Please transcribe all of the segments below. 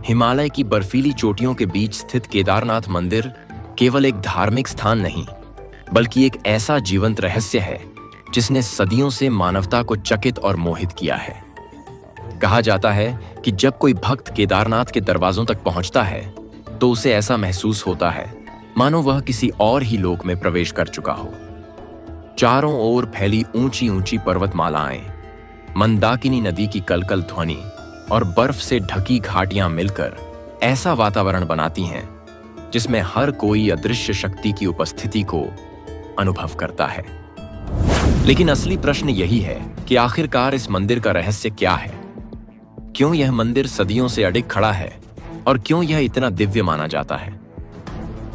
हिमालय की बर्फीली चोटियों के बीच स्थित केदारनाथ मंदिर केवल एक धार्मिक स्थान नहीं, बल्कि एक ऐसा जीवंत रहस्य है जिसने सदियों से मानवता को चकित और मोहित किया है। कहा जाता है कि जब कोई भक्त केदारनाथ के दरवाजों तक पहुंचता है तो उसे ऐसा महसूस होता है मानो वह किसी और ही लोक में प्रवेश कर चुका हो। चारों ओर फैली ऊंची ऊंची पर्वतमालाएं, मंदाकिनी नदी की कलकल ध्वनि और बर्फ से ढकी घाटियां मिलकर ऐसा वातावरण बनाती हैं जिसमें हर कोई अदृश्य शक्ति की उपस्थिति को अनुभव करता है। लेकिन असली प्रश्न यही है कि आखिरकार इस मंदिर का रहस्य क्या है? क्यों यह मंदिर सदियों से अडिग खड़ा है और क्यों यह इतना दिव्य माना जाता है?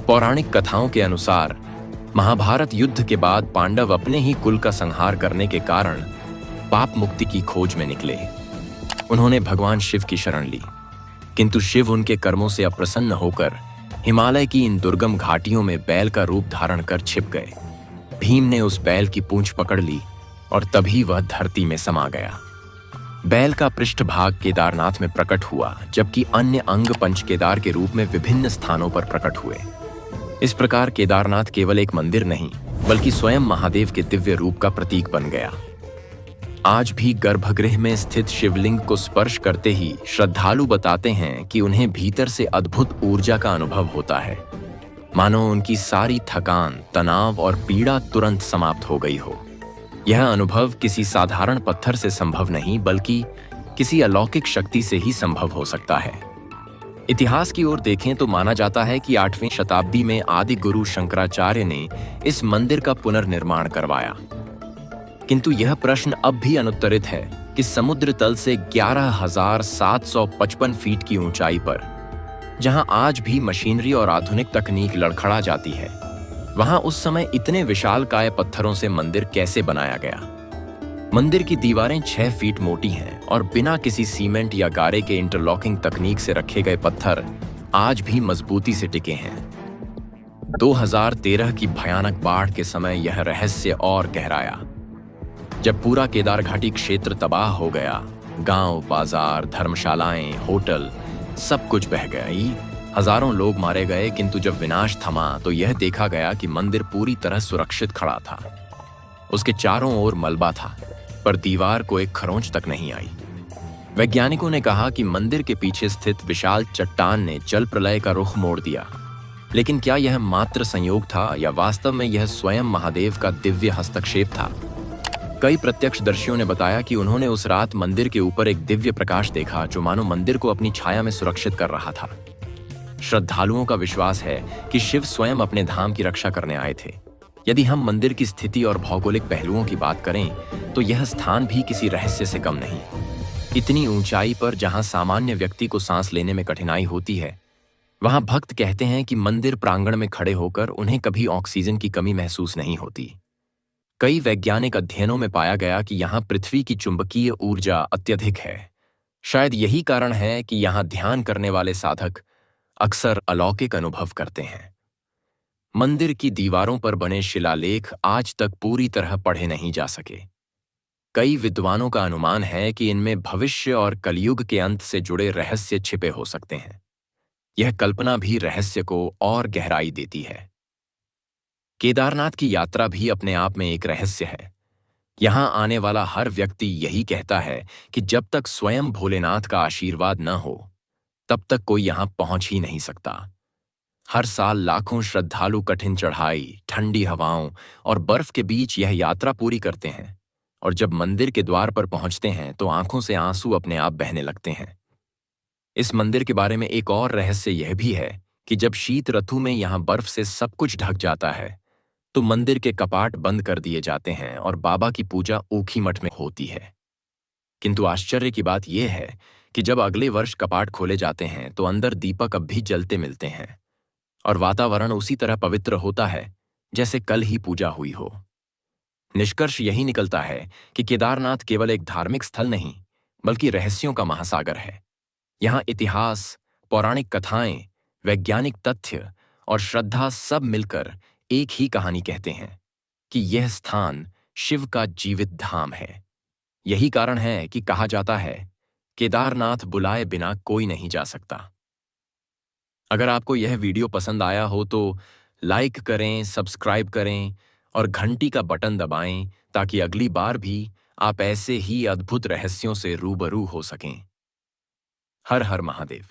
पौराणिक कथाओं के अनुसार महाभारत युद्ध के बाद पांडव अपने ही कुल का संहार करने के कारण पाप मुक्ति की खोज में निकले। उन्होंने भगवान शिव की शरण ली, किंतु शिव उनके कर्मों से अप्रसन्न होकर हिमालय की इन दुर्गम घाटियों में बैल का रूप धारण कर छिप गए। भीम ने उस बैल की पूंछ पकड़ ली और तभी वह धरती में समा गया। बैल का पृष्ठभाग केदारनाथ में प्रकट हुआ, जबकि अन्य अंग पंचकेदार के रूप में विभिन्न स्थानों पर प्रकट हुए। इस प्रकार केदारनाथ केवल एक मंदिर नहीं, बल्कि स्वयं महादेव के दिव्य रूप का प्रतीक बन गया। आज भी गर्भगृह में स्थित शिवलिंग को स्पर्श करते ही श्रद्धालु बताते हैं कि उन्हें भीतर से अद्भुत ऊर्जा का अनुभव होता है, मानो उनकी सारी थकान, तनाव और पीड़ा तुरंत समाप्त हो गई हो। यह अनुभव किसी साधारण पत्थर से संभव नहीं, बल्कि किसी अलौकिक शक्ति से ही संभव हो सकता है। इतिहास की ओर देखें तो माना जाता है कि 8वीं शताब्दी में आदि गुरु शंकराचार्य ने इस मंदिर का पुनर्निर्माण करवाया। किंतु यह प्रश्न अब भी अनुत्तरित है कि समुद्र तल से 11,755 फीट की ऊंचाई पर, जहां आज भी मशीनरी और आधुनिक तकनीक लड़खड़ा जाती है, वहां उस समय इतने विशालकाय पत्थरों से मंदिर कैसे बनाया गया? मंदिर की दीवारें 6 फीट मोटी हैं और बिना किसी सीमेंट या गारे के इंटरलॉकिंग तकनीक से रखे गए पत्थर आज भी मजबूती से टिके हैं। 2013 की भयानक बाढ़ के समय यह रहस्य और गहराया। जब पूरा केदार घाटी क्षेत्र तबाह हो गया, गांव, बाजार, धर्मशालाएं, होटल सब कुछ बह गई, हजारों लोग मारे गए। किंतु जब विनाश थमा तो यह देखा गया कि मंदिर पूरी तरह सुरक्षित खड़ा था। उसके चारों ओर मलबा था, पर दीवार को एक खरोंच तक नहीं आई। वैज्ञानिकों ने कहा कि मंदिर के पीछे स्थित विशाल चट्टान ने जल प्रलय का रुख मोड़ दिया। लेकिन क्या यह मात्र संयोग था या वास्तव में यह स्वयं महादेव का दिव्य हस्तक्षेप था? कई प्रत्यक्षदर्शियों ने बताया कि उन्होंने उस रात मंदिर के ऊपर एक दिव्य प्रकाश देखा जो मानो मंदिर को अपनी छाया में सुरक्षित कर रहा था। श्रद्धालुओं का विश्वास है कि शिव स्वयं अपने धाम की रक्षा करने आए थे। यदि हम मंदिर की स्थिति और भौगोलिक पहलुओं की बात करें तो यह स्थान भी किसी रहस्य से कम नहीं। इतनी ऊंचाई पर जहां सामान्य व्यक्ति को सांस लेने में कठिनाई होती है, वहां भक्त कहते हैं कि मंदिर प्रांगण में खड़े होकर उन्हें कभी ऑक्सीजन की कमी महसूस नहीं होती। कई वैज्ञानिक अध्ययनों में पाया गया कि यहाँ पृथ्वी की चुंबकीय ऊर्जा अत्यधिक है। शायद यही कारण है कि यहाँ ध्यान करने वाले साधक अक्सर अलौकिक अनुभव करते हैं। मंदिर की दीवारों पर बने शिलालेख आज तक पूरी तरह पढ़े नहीं जा सके। कई विद्वानों का अनुमान है कि इनमें भविष्य और कलयुग के अंत से जुड़े रहस्य छिपे हो सकते हैं। यह कल्पना भी रहस्य को और गहराई देती है। केदारनाथ की यात्रा भी अपने आप में एक रहस्य है। यहां आने वाला हर व्यक्ति यही कहता है कि जब तक स्वयं भोलेनाथ का आशीर्वाद न हो, तब तक कोई यहां पहुंच ही नहीं सकता। हर साल लाखों श्रद्धालु कठिन चढ़ाई, ठंडी हवाओं और बर्फ के बीच यह यात्रा पूरी करते हैं, और जब मंदिर के द्वार पर पहुंचते हैं तो आंखों से आंसू अपने आप बहने लगते हैं। इस मंदिर के बारे में एक और रहस्य यह भी है कि जब शीत ऋतु में यहां बर्फ से सब कुछ ढक जाता है तो मंदिर के कपाट बंद कर दिए जाते हैं और बाबा की पूजा ऊखीमठ में होती है। किंतु आश्चर्य की बात यह है कि जब अगले वर्ष कपाट खोले जाते हैं तो अंदर दीपक अब भी जलते मिलते हैं और वातावरण उसी तरह पवित्र होता है जैसे कल ही पूजा हुई हो। निष्कर्ष यही निकलता है कि केदारनाथ केवल एक धार्मिक स्थल नहीं, बल्कि रहस्यों का महासागर है। यहाँ इतिहास, पौराणिक कथाएं, वैज्ञानिक तथ्य और श्रद्धा सब मिलकर एक ही कहानी कहते हैं कि यह स्थान शिव का जीवित धाम है। यही कारण है कि कहा जाता है, केदारनाथ बुलाए बिना कोई नहीं जा सकता। अगर आपको यह वीडियो पसंद आया हो तो लाइक करें, सब्सक्राइब करें और घंटी का बटन दबाएं ताकि अगली बार भी आप ऐसे ही अद्भुत रहस्यों से रूबरू हो सकें। हर हर महादेव।